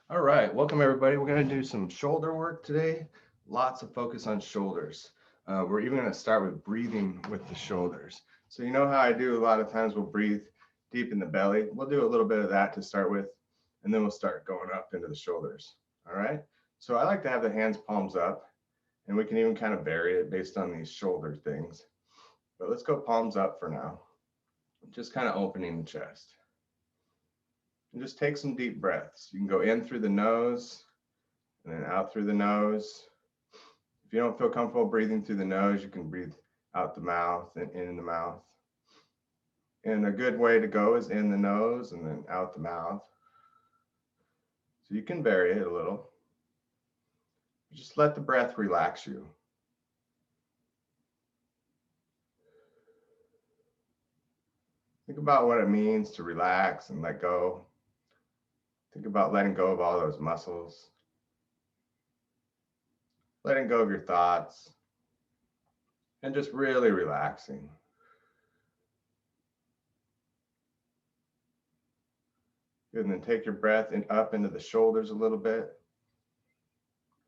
All right, welcome everybody. We're going to do some shoulder work today. Lots of focus on shoulders. We're even going to start with breathing with the shoulders. So you know how I do a lot of times we'll breathe deep in the belly. We'll do a little bit of that to start with, and then we'll start going up into the shoulders. All right. So I like to have the hands palms up, and we can even kind of vary it based on these shoulder things. But let's go palms up for now. Just kind of opening the chest. And just take some deep breaths. You can go in through the nose and then out through the nose. If you don't feel comfortable breathing through the nose, you can breathe out the mouth and in the mouth. And a good way to go is in the nose and then out the mouth. So you can vary it a little. Just let the breath relax you. Think about what it means to relax and let go. Think about letting go of all those muscles, letting go of your thoughts, and just really relaxing. Good, and then take your breath up into the shoulders a little bit.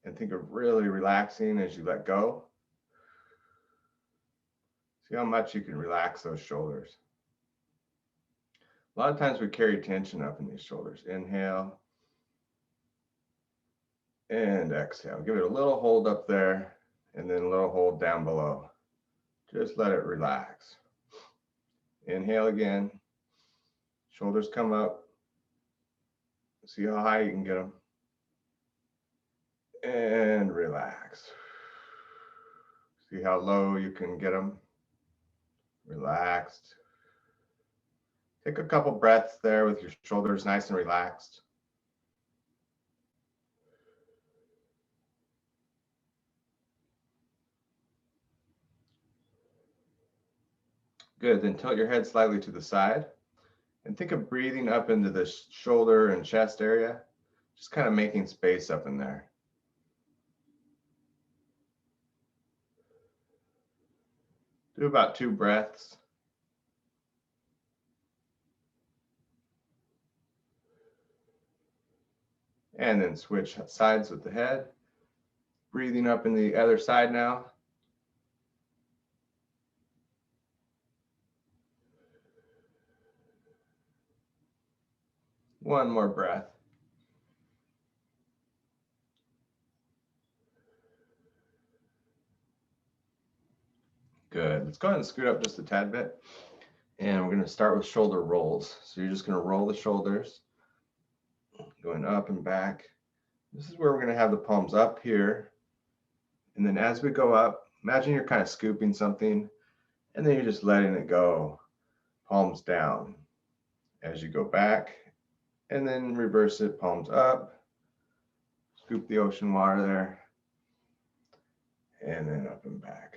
And think of really relaxing as you let go. See how much you can relax those shoulders. A lot of times we carry tension up in these shoulders. Inhale and exhale. Give it a little hold up there and then a little hold down below. Just let it relax. Inhale again. Shoulders come up. See how high you can get them. And relax. See how low you can get them. Relaxed. Take a couple breaths there with your shoulders nice and relaxed. Good, then tilt your head slightly to the side and think of breathing up into the shoulder and chest area, just kind of making space up in there. Do about 2 breaths. And then switch sides with the head. Breathing up in the other side now. One more breath. Good. Let's go ahead and scoot up just a tad bit. And we're going to start with shoulder rolls. So you're just going to roll the shoulders, going up and back. This is where we're going to have the palms up here. And then as we go up, imagine you're kind of scooping something, and then you're just letting it go, palms down. As you go back, and then reverse it, palms up, scoop the ocean water there, and then up and back.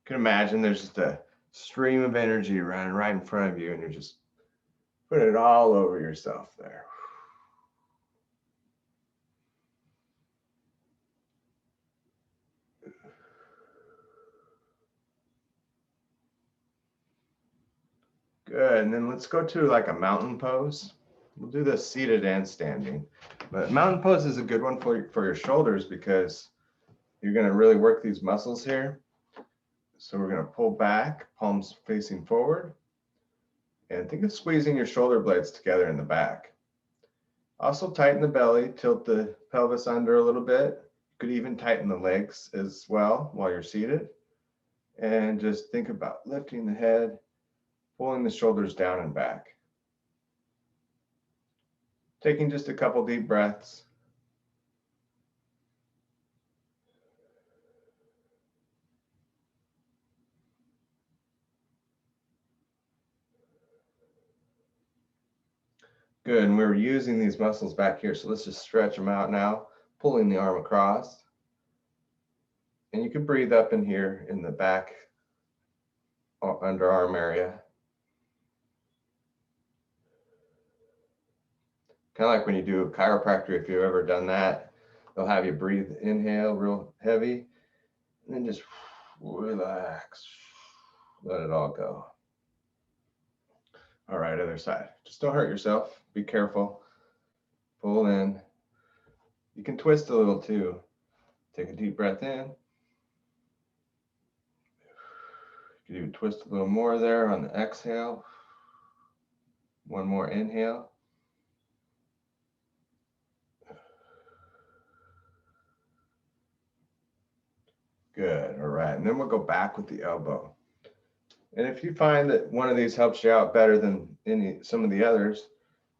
You can imagine there's just a stream of energy running right in front of you, and you're just putting it all over yourself there. Good, and then let's go to like a mountain pose. We'll do this seated and standing. But mountain pose is a good one for your shoulders because you're going to really work these muscles here. So we're going to pull back, palms facing forward. And think of squeezing your shoulder blades together in the back. Also tighten the belly, tilt the pelvis under a little bit. You could even tighten the legs as well while you're seated. And just think about lifting the head, pulling the shoulders down and back. Taking just a couple deep breaths. Good, and we're using these muscles back here, so let's just stretch them out now, pulling the arm across. And you can breathe up in here in the back underarm area. Kind of like when you do a chiropractor, if you've ever done that, they'll have you breathe, inhale real heavy, and then just relax, let it all go. All right, other side. Just don't hurt yourself. Be careful. Pull in. You can twist a little too. Take a deep breath in. You can even twist a little more there on the exhale. One more inhale. Good. All right. And then we'll go back with the elbow. And if you find that one of these helps you out better than some of the others,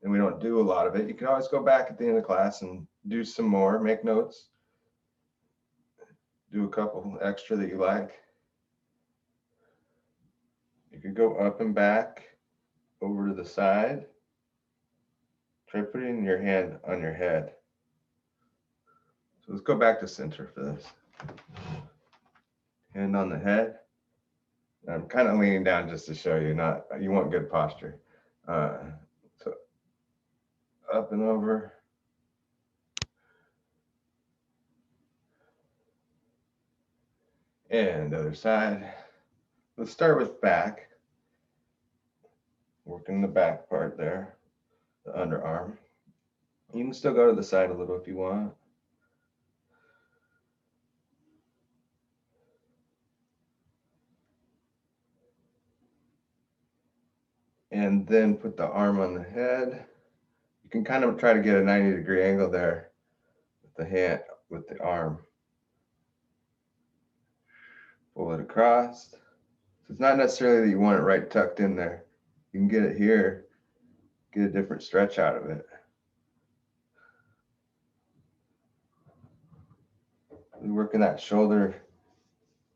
and we don't do a lot of it, you can always go back at the end of class and do some more, make notes, do a couple extra that you like. You could go up and back, over to the side. Try putting your hand on your head. So let's go back to center for this. Hand on the head. I'm kind of leaning down just to show you, you want good posture. So up and over. And other side. Let's start with back. Working the back part there, the underarm. You can still go to the side a little if you want. And then put the arm on the head. You can kind of try to get a 90-degree angle there with the hand, with the arm. Pull it across. So it's not necessarily that you want it right tucked in there. You can get it here, get a different stretch out of it. We're working that shoulder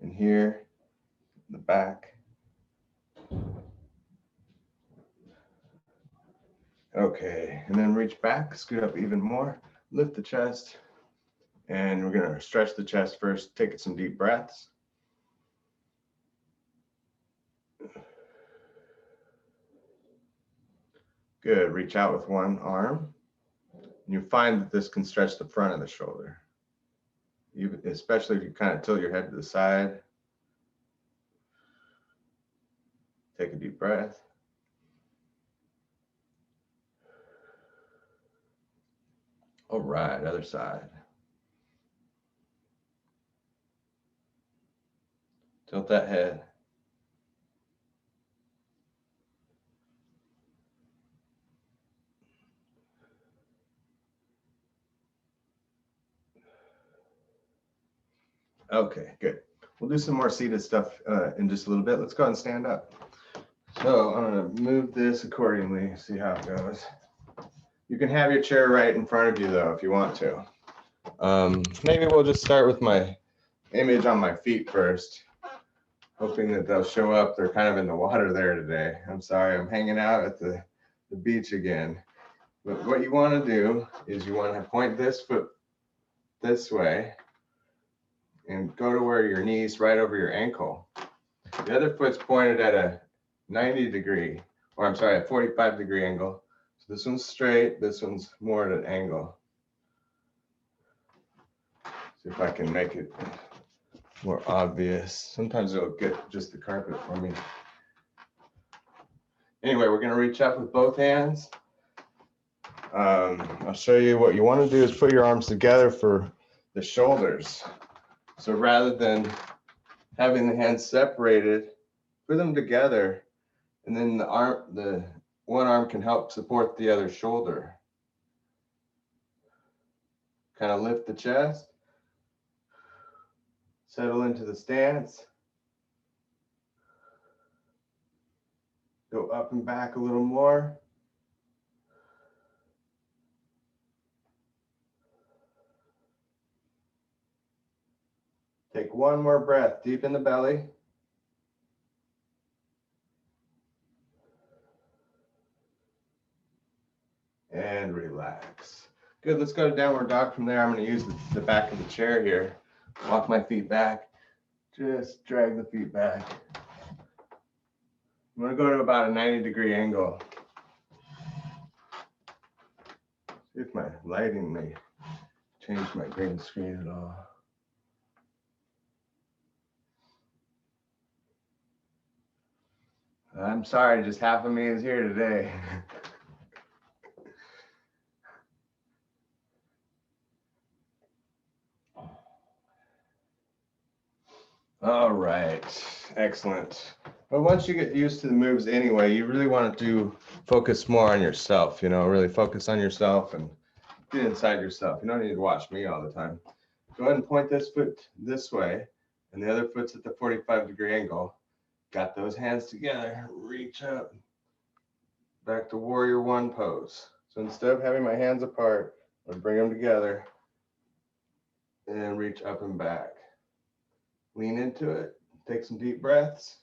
in here, the back. Okay, and then reach back, scoot up even more, lift the chest, and we're gonna stretch the chest first, take some deep breaths. Good, reach out with one arm. And you find that this can stretch the front of the shoulder. Especially if you kind of tilt your head to the side. Take a deep breath. All right, other side. Tilt that head. Okay, good. We'll do some more seated stuff in just a little bit. Let's go ahead and stand up. So I'm going to move this accordingly, see how it goes. You can have your chair right in front of you, though, if you want to. Maybe we'll just start with my image on my feet first, hoping that they'll show up. They're kind of in the water there today. I'm sorry, I'm hanging out at the beach again. But what you want to do is you want to point this foot this way and go to where your knee's right over your ankle. The other foot's pointed at a 90-degree, or I'm sorry, a 45-degree angle. So this one's straight, this one's more at an angle. See if I can make it more obvious. Sometimes it'll get just the carpet for me. Anyway, we're gonna reach up with both hands. I'll show you what you want to do is put your arms together for the shoulders. So rather than having the hands separated, put them together, and then the one arm can help support the other shoulder. Kind of lift the chest, settle into the stance, go up and back a little more. Take one more breath deep in the belly. And relax. Good, let's go to downward dog from there. I'm going to use the back of the chair here. Walk my feet back. Just drag the feet back. I'm going to go to about a 90-degree angle. See if my lighting may change my green screen at all. I'm sorry, just half of me is here today. All right, excellent. But once you get used to the moves anyway, you really want to focus more on yourself, really focus on yourself and get inside yourself. You don't need to watch me all the time. Go ahead and point this foot this way, and the other foot's at the 45-degree angle. Got those hands together, reach up, back to warrior one pose. So instead of having my hands apart, I bring them together and reach up and back. Lean into it, take some deep breaths.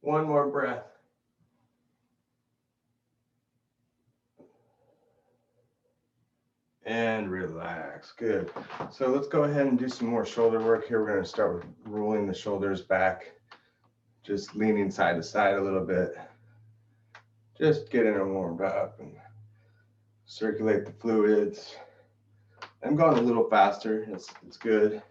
One more breath. And relax. Good. So let's go ahead and do some more shoulder work here. We're going to start with rolling the shoulders back, just leaning side to side a little bit. Just getting them warmed up and circulate the fluids. I'm going a little faster. It's good.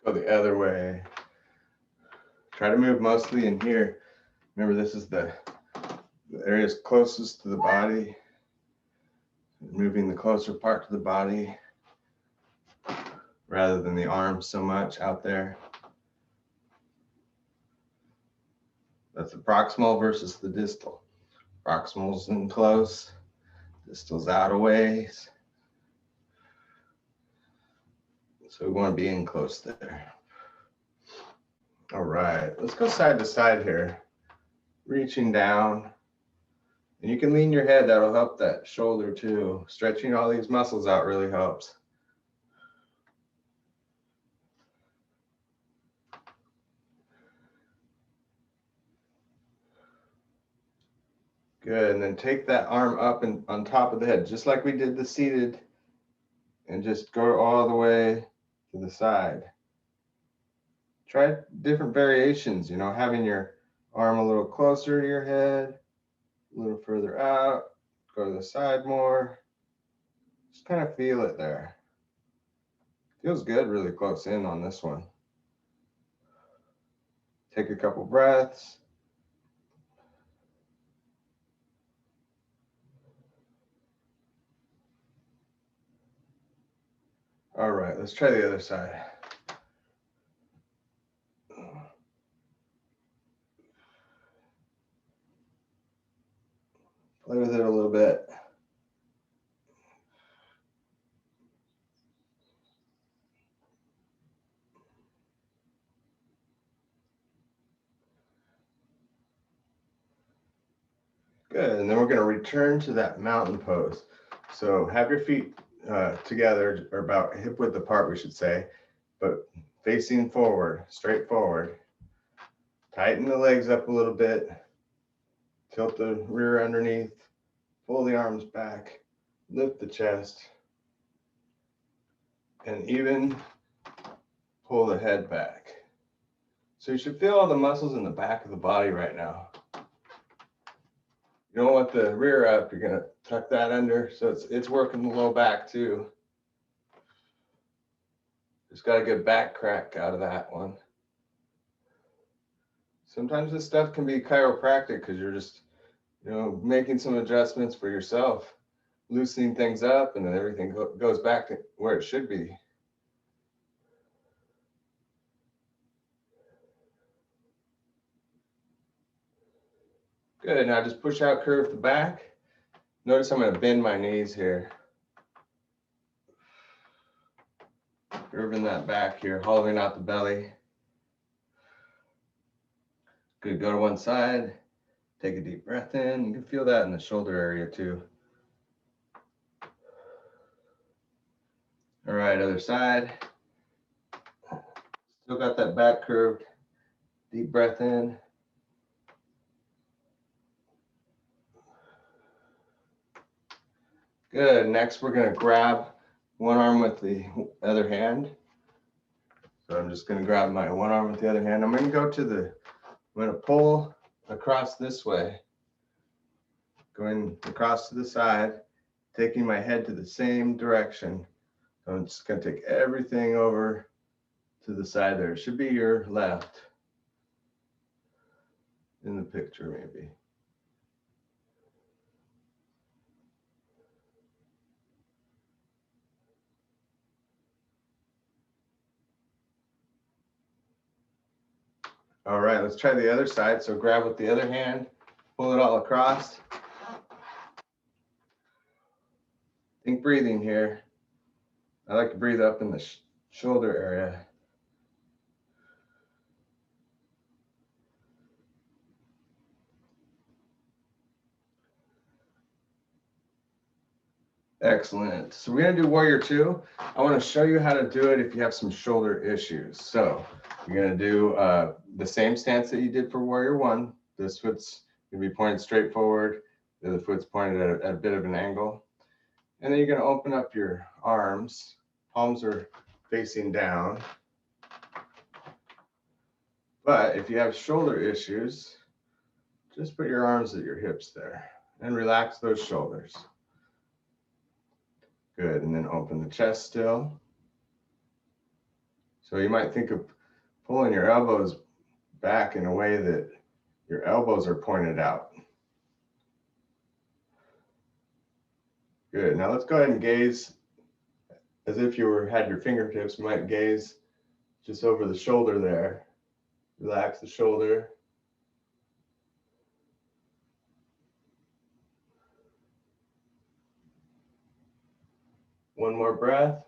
Let's go the other way. Try to move mostly in here. Remember, this is the areas closest to the body. Moving the closer part to the body rather than the arms so much out there. That's the proximal versus the distal. Proximal's in close, distal's out a ways. So we want to be in close there. All right, let's go side to side here. Reaching down. And you can lean your head, that'll help that shoulder too. Stretching all these muscles out really helps. Good, and then take that arm up and on top of the head, just like we did the seated, and just go all the way to the side. Try different variations, having your arm a little closer to your head, a little further out, go to the side more. Just kind of feel it there. Feels good really close in on this one. Take a couple breaths. All right, let's try the other side. Play with it a little bit. Good, and then we're going to return to that mountain pose. So have your feet together, or about hip width apart, we should say, but facing forward, straight forward. Tighten the legs up a little bit. Tilt the rear underneath. Pull the arms back. Lift the chest. And even pull the head back. So you should feel all the muscles in the back of the body right now. You don't want the rear up, you're going to tuck that under, so it's working the low back too. Just got a good back crack out of that one. Sometimes this stuff can be chiropractic because you're just, making some adjustments for yourself, loosening things up, and then everything goes back to where it should be. Good, now just push out, curve the back. Notice I'm going to bend my knees here. Curving that back here, hollowing out the belly. Good, go to one side. Take a deep breath in. You can feel that in the shoulder area too. All right, other side. Still got that back curved. Deep breath in. Good, next we're going to grab one arm with the other hand. So I'm just going to grab my one arm with the other hand. I'm going to pull across this way. going across to the side, taking my head to the same direction. So I'm just going to take everything over to the side there. It should be your left in the picture, maybe. All right, let's try the other side. So grab with the other hand, pull it all across. Think breathing here. I like to breathe up in the shoulder area. Excellent. So we're going to do warrior two. I want to show you how to do it if you have some shoulder issues. So you're going to do the same stance that you did for warrior one. This foot's going to be pointed straight forward. The other foot's pointed at a bit of an angle. And then you're going to open up your arms. Palms are facing down. But if you have shoulder issues, just put your arms at your hips there and relax those shoulders. Good, and then open the chest still. So you might think of pulling your elbows back in a way that your elbows are pointed out. Good, now let's go ahead and gaze as if you had your fingertips. You might gaze just over the shoulder there. Relax the shoulder. One more breath.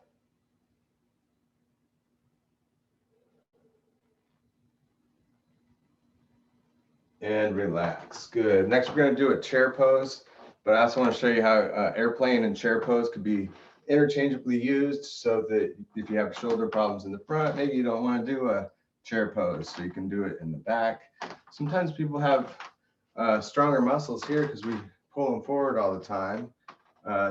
And relax. Good. Next, we're going to do a chair pose, but I also want to show you how airplane and chair pose could be interchangeably used, so that if you have shoulder problems in the front, maybe you don't want to do a chair pose, so you can do it in the back. Sometimes people have stronger muscles here because we pull them forward all the time.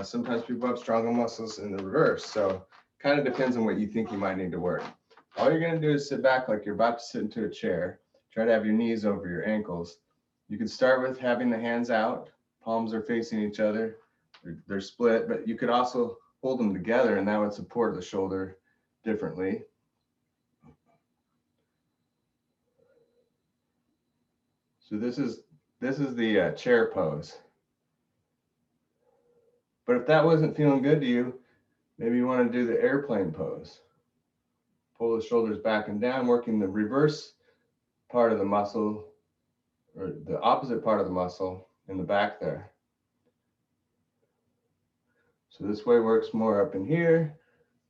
Sometimes people have stronger muscles in the reverse, so kind of depends on what you think you might need to work. All you're going to do is sit back like you're about to sit into a chair. Try to have your knees over your ankles. You can start with having the hands out. Palms are facing each other. They're split, but you could also hold them together, and that would support the shoulder differently. So this is the chair pose. But if that wasn't feeling good to you, maybe you want to do the airplane pose. Pull the shoulders back and down, working the reverse part of the muscle, or the opposite part of the muscle in the back there. So this way works more up in here.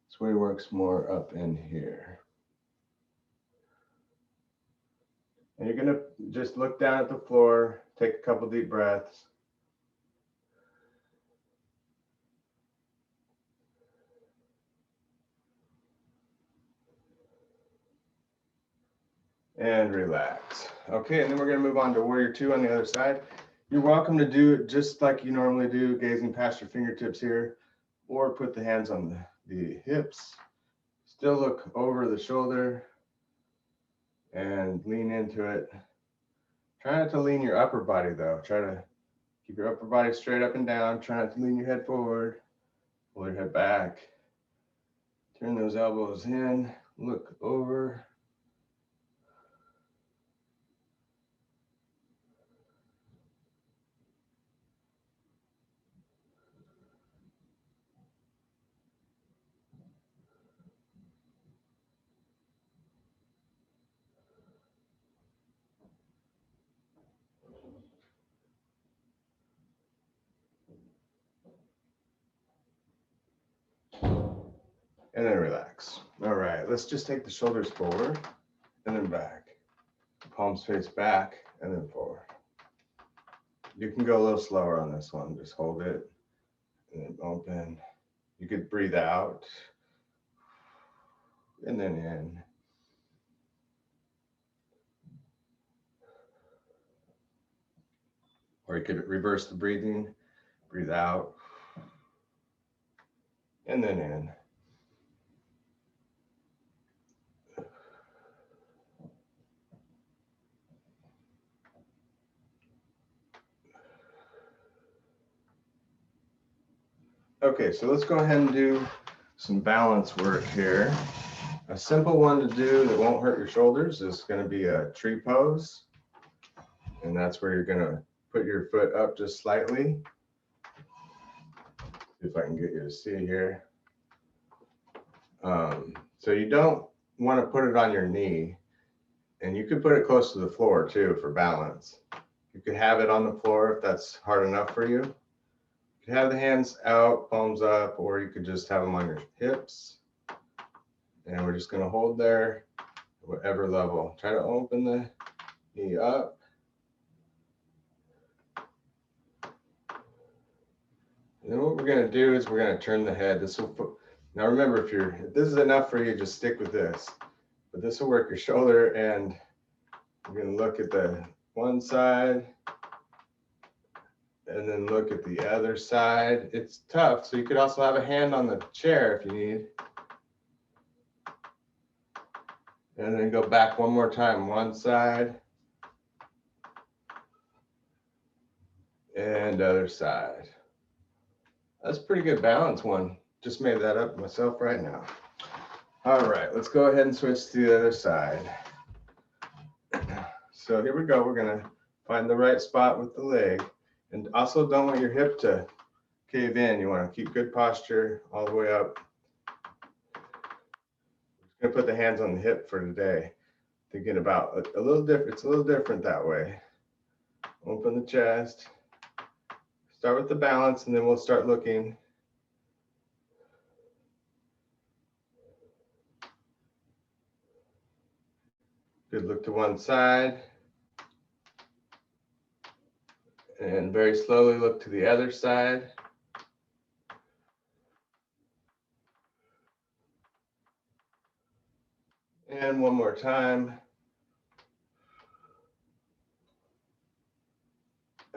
This way works more up in here. And you're going to just look down at the floor, take a couple deep breaths. And relax. Okay, and then we're going to move on to warrior two on the other side. You're welcome to do it just like you normally do, gazing past your fingertips here, or put the hands on the hips. Still look over the shoulder and lean into it. Try not to lean your upper body though. Try to keep your upper body straight up and down. Try not to lean your head forward. Pull your head back. Turn those elbows in. Look over. And then relax. All right, let's just take the shoulders forward and then back. Palms face back and then forward. You can go a little slower on this one. Just hold it and then open. You could breathe out and then in. Or you could reverse the breathing. Breathe out and then in. Okay, so let's go ahead and do some balance work here. A simple one to do that won't hurt your shoulders is going to be a tree pose. And that's where you're going to put your foot up just slightly. See if I can get you to see here. So you don't want to put it on your knee. And you could put it close to the floor too for balance. You could have it on the floor if that's hard enough for you. You could have the hands out, palms up, or you could just have them on your hips. And we're just going to hold there, whatever level. Try to open the knee up. And then what we're going to do is we're going to turn the head. Now remember, if this is enough for you, just stick with this. But this will work your shoulder, and you're going to look at the one side and then look at the other side. It's tough, so you could also have a hand on the chair if you need. And then go back one more time, one side and other side. That's a pretty good balance one. Just made that up myself right now. All right, let's go ahead and switch to the other side. So here we go. We're going to find the right spot with the leg. And also don't want your hip to cave in. You want to keep good posture all the way up. I'm going to put the hands on the hip for today. Thinking about a little different. It's a little different that way. Open the chest. Start with the balance, and then we'll start looking. Good look to one side. And very slowly look to the other side. And one more time.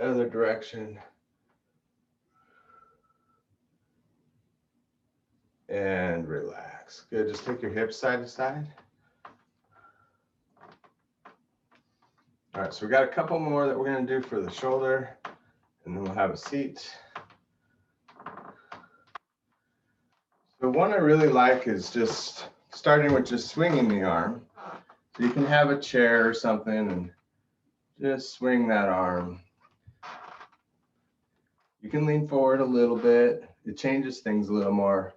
Other direction. And relax. Good, just take your hips side to side. All right, so we got a couple more that we're going to do for the shoulder, and then we'll have a seat. The one I really like is just starting with just swinging the arm. So you can have a chair or something and just swing that arm. You can lean forward a little bit. It changes things a little more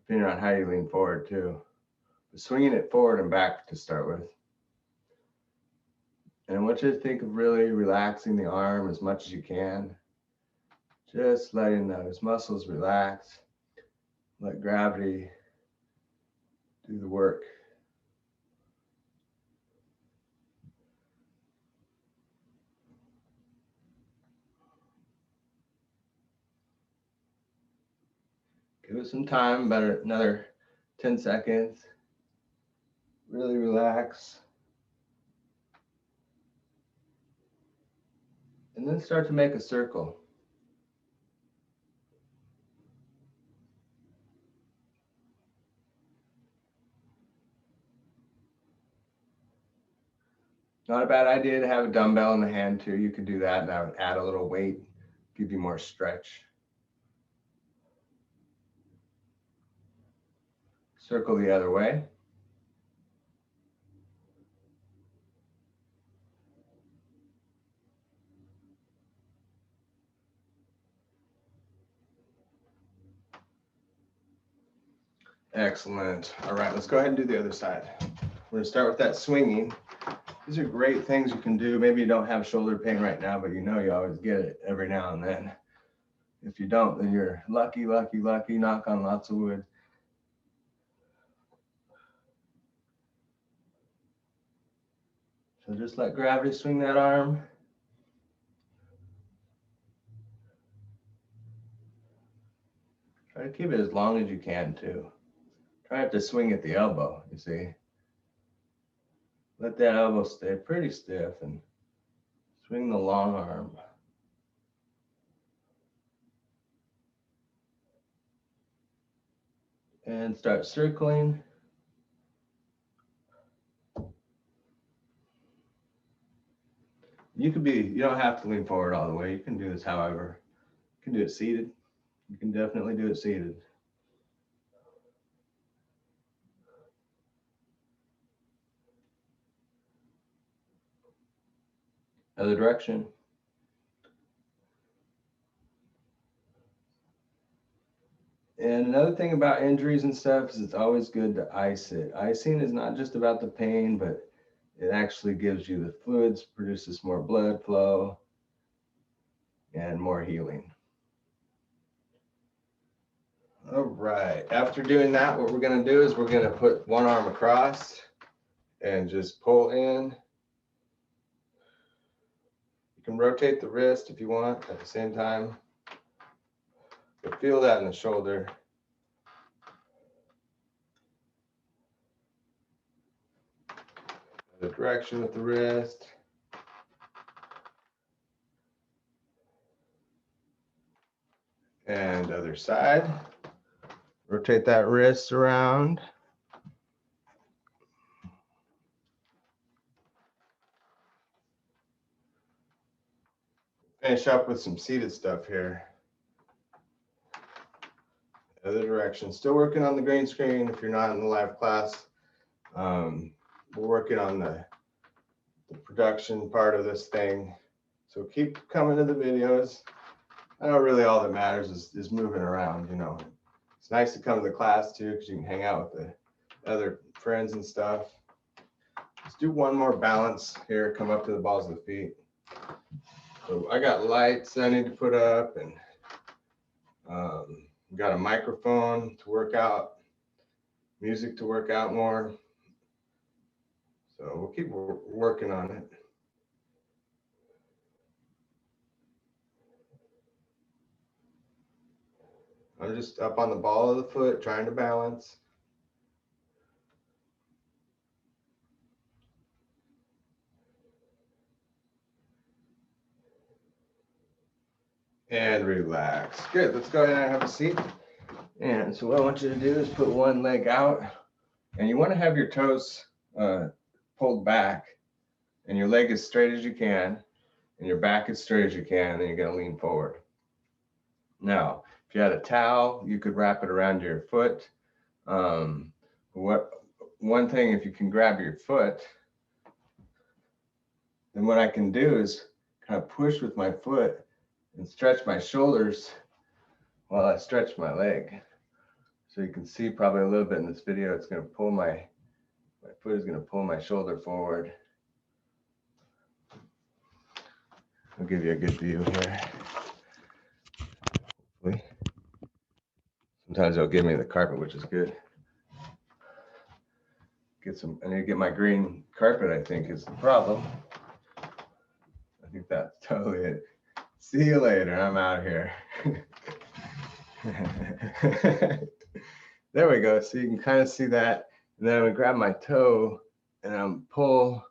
depending on how you lean forward too. But swinging it forward and back to start with. And I want you to think of really relaxing the arm as much as you can. Just letting those muscles relax. Let gravity do the work. Give it some time, about another 10 seconds. Really relax. And then start to make a circle. Not a bad idea to have a dumbbell in the hand too. You could do that, and that would add a little weight, give you more stretch. Circle the other way. Excellent. All right, let's go ahead and do the other side. We're going to start with that swinging. These are great things you can do. Maybe you don't have shoulder pain right now, but you know you always get it every now and then. If you don't, then you're lucky, lucky, lucky. Knock on lots of wood. So just let gravity swing that arm. Try to keep it as long as you can too. Try not to swing at the elbow, you see. Let that elbow stay pretty stiff and swing the long arm. And start circling. You don't have to lean forward all the way. You can do this however. You can do it seated. You can definitely do it seated. Other direction. And another thing about injuries and stuff is it's always good to ice it. Icing is not just about the pain, but it actually gives you the fluids, produces more blood flow, and more healing. All right, after doing that, what we're gonna do is we're gonna put one arm across and just pull in. You can rotate the wrist if you want at the same time. But feel that in the shoulder. The direction with the wrist. And other side. Rotate that wrist around. Finish up with some seated stuff here. Other direction. Still working on the green screen if you're not in the live class. We're working on the production part of this thing. So keep coming to the videos. I know really all that matters is moving around, you know. It's nice to come to the class too because you can hang out with the other friends and stuff. Let's do one more balance here. Come up to the balls of the feet. So I got lights I need to put up, and got a microphone to work out, music to work out more. So we'll keep working on it. I'm just up on the ball of the foot, trying to balance. And relax. Good, let's go ahead and have a seat. And so what I want you to do is put one leg out, and you want to have your toes pulled back, and your leg as straight as you can, and your back as straight as you can, and then you're gonna lean forward. Now, if you had a towel, you could wrap it around your foot. One thing, if you can grab your foot, then what I can do is kind of push with my foot and stretch my shoulders while I stretch my leg. So you can see probably a little bit in this video, it's going to pull my foot is going to pull my shoulder forward. I'll give you a good view here. Hopefully. Sometimes they'll give me the carpet, which is good. I need to get my green carpet, I think, is the problem. I think that's totally it. See you later. I'm out here. There we go. So you can kind of see that. And then I'm gonna grab my toe and I'm pull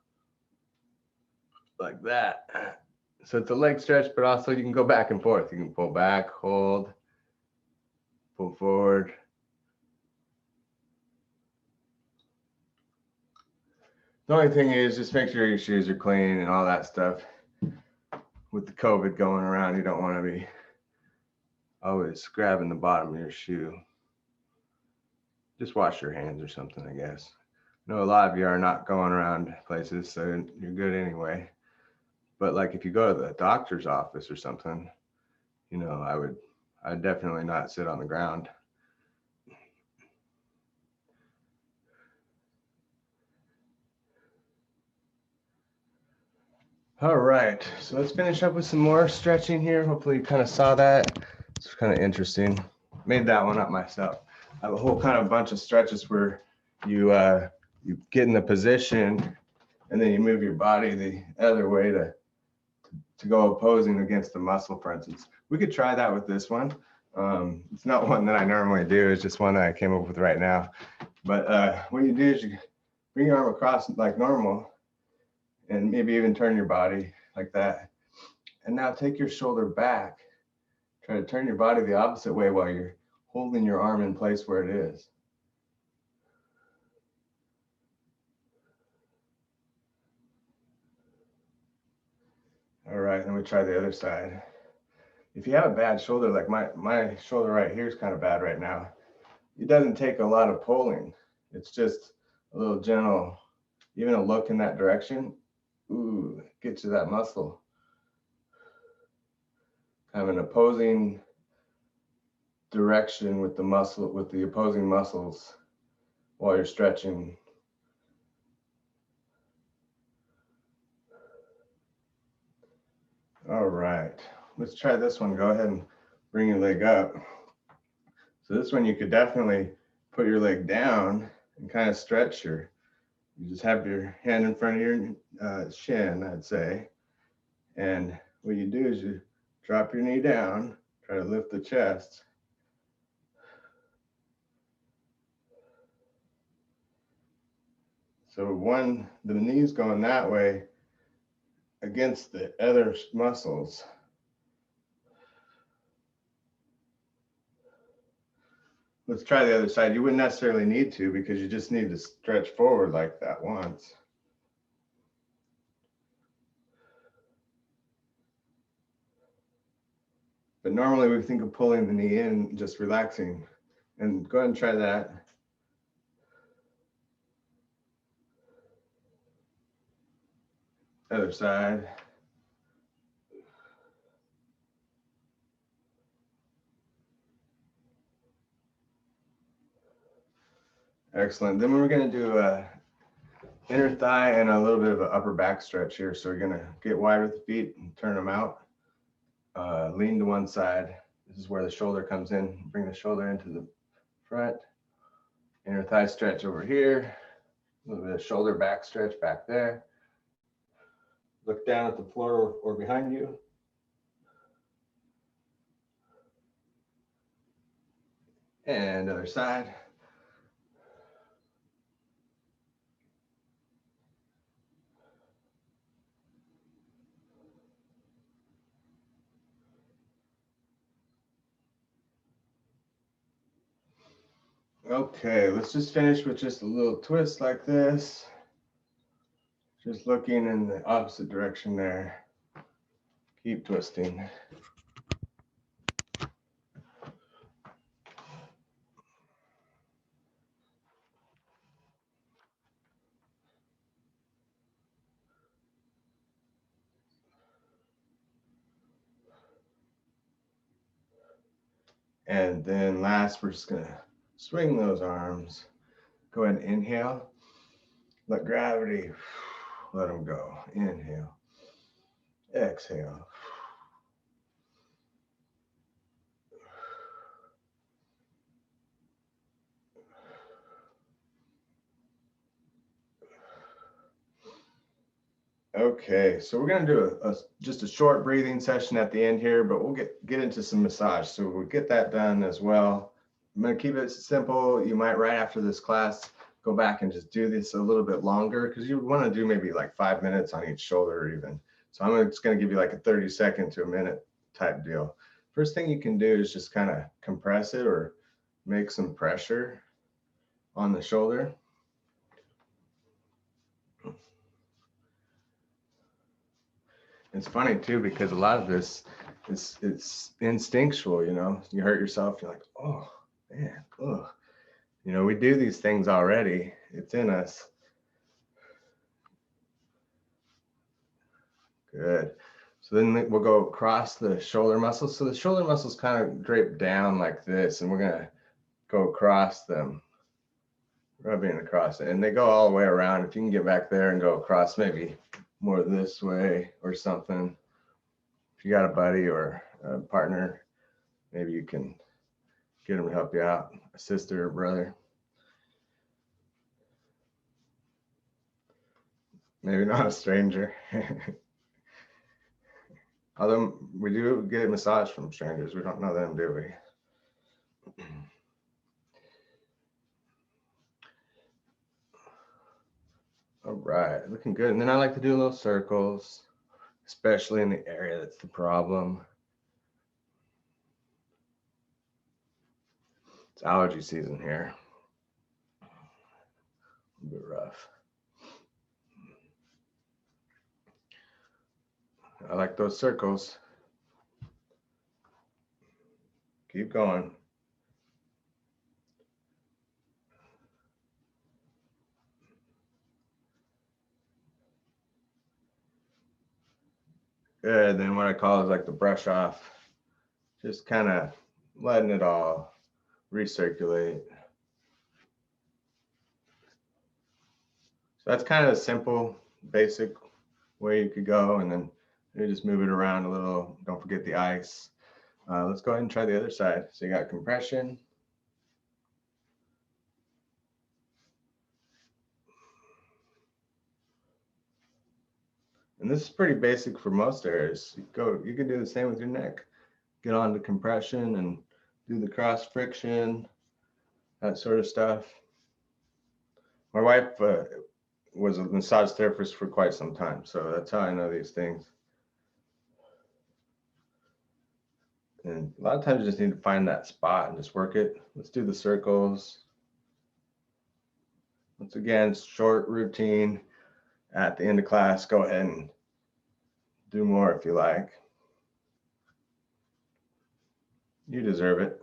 like that. So it's a leg stretch, but also you can go back and forth. You can pull back, hold, pull forward. The only thing is just make sure your shoes are clean and all that stuff. With the COVID going around, you don't want to be always grabbing the bottom of your shoe. Just wash your hands or something, I guess. I know a lot of you are not going around places, so you're good anyway. But like if you go to the doctor's office or something, you know, I'd definitely not sit on the ground. All right, so let's finish up with some more stretching here. Hopefully you kind of saw that. It's kind of interesting. Made that one up myself. I have a whole kind of bunch of stretches where you get in the position and then you move your body the other way to go opposing against the muscle, for instance. We could try that with this one. It's not one that I normally do. It's just one that I came up with right now. But what you do is you bring your arm across like normal and maybe even turn your body like that. And now take your shoulder back. Try to turn your body the opposite way while you're holding your arm in place where it is. All right, then we try the other side. if you have a bad shoulder, like my shoulder right here is kind of bad right now, it doesn't take a lot of pulling. It's just a little gentle, even a look in that direction. Ooh, get to that muscle. Kind of an opposing direction with the muscle, with the opposing muscles while you're stretching. All right, let's try this one. Go ahead and bring your leg up. So this one you could definitely put your leg down and kind of stretch you just have your hand in front of your shin, I'd say. And what you do is you drop your knee down, try to lift the chest. So the knee's going that way against the other muscles. Let's try the other side. You wouldn't necessarily need to because you just need to stretch forward like that once. But normally we think of pulling the knee in, just relaxing. And go ahead and try that. Other side. Excellent. Then we're going to do a inner thigh and a little bit of an upper back stretch here. So we're going to get wide with the feet and turn them out. Lean to one side. This is where the shoulder comes in. Bring the shoulder into the front. Inner thigh stretch over here. A little bit of shoulder back stretch back there. Look down at the floor or behind you. And other side. Okay, let's just finish with just a little twist like this. Just looking in the opposite direction there. Keep twisting. And then last, we're just gonna swing those arms. Go ahead and inhale. Let gravity, let them go. Inhale. Exhale. Okay, so we're gonna do just a short breathing session at the end here, but we'll get into some massage. So we'll get that done as well. I'm gonna keep it simple. You might right after this class go back and just do this a little bit longer because you want to do maybe like 5 minutes on each shoulder even. So I'm just gonna give you like a 30-second to a minute type deal. First thing you can do is just kind of compress it or make some pressure on the shoulder. It's funny too because a lot of this it's instinctual, you know. You hurt yourself, you're like, oh man, oh. You know, we do these things already. It's in us. Good. So then we'll go across the shoulder muscles. So the shoulder muscles kind of drape down like this, and we're gonna go across them, rubbing across it. And they go all the way around. If you can get back there and go across maybe more this way or something. If you got a buddy or a partner, maybe you can get them to help you out, a sister or brother. Maybe not a stranger. Although we do get a massage from strangers. We don't know them, do we? All right, looking good. And then I like to do little circles, especially in the area that's the problem. It's allergy season here. A bit rough. I like those circles. Keep going. Good. Then what I call is like the brush off, just kind of letting it all recirculate. So that's kind of a simple, basic way you could go, and then you just move it around a little. Don't forget the ice. Let's go ahead and try the other side. So you got compression. And this is pretty basic for most areas. You can do the same with your neck. Get on to compression and do the cross friction, that sort of stuff. My wife was a massage therapist for quite some time, so that's how I know these things. And a lot of times you just need to find that spot and just work it. Let's do the circles. Once again, short routine. At the end of class, go ahead and do more if you like. You deserve it.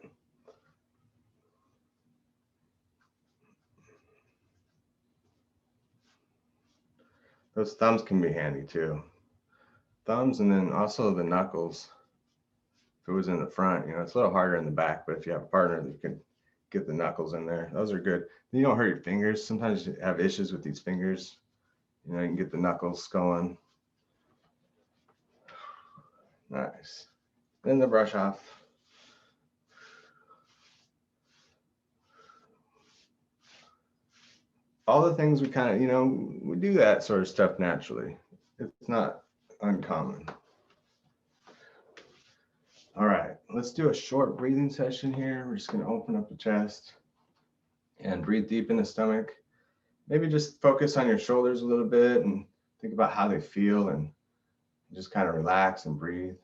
Those thumbs can be handy too. Thumbs, and then also the knuckles. If it was in the front, it's a little harder in the back, but if you have a partner, you can get the knuckles in there. Those are good. You don't hurt your fingers. Sometimes you have issues with these fingers. You can get the knuckles going. Nice. Then the brush off. All the things we kind of, we do that sort of stuff naturally. It's not uncommon. All right, let's do a short breathing session here. We're just going to open up the chest and breathe deep in the stomach. Maybe just focus on your shoulders a little bit and think about how they feel, and just kind of relax and breathe.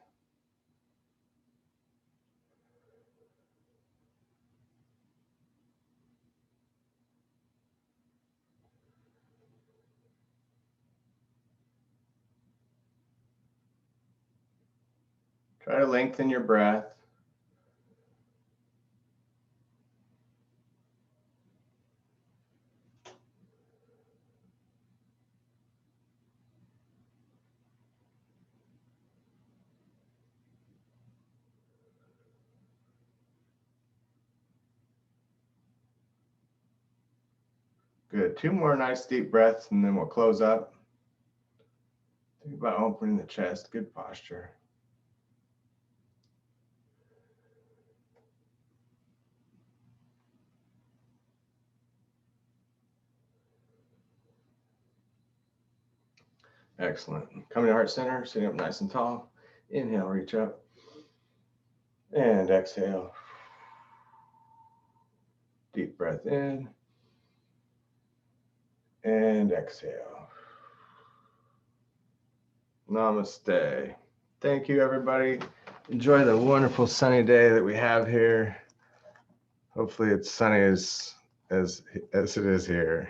Try to lengthen your breath. Good. 2 more nice deep breaths, and then we'll close up. Think about opening the chest. Good posture. Excellent. Coming to heart center, sitting up nice and tall. Inhale, reach up. And exhale. Deep breath in. And exhale. Namaste. Thank you, everybody. Enjoy the wonderful sunny day that we have here. Hopefully it's sunny as it is here.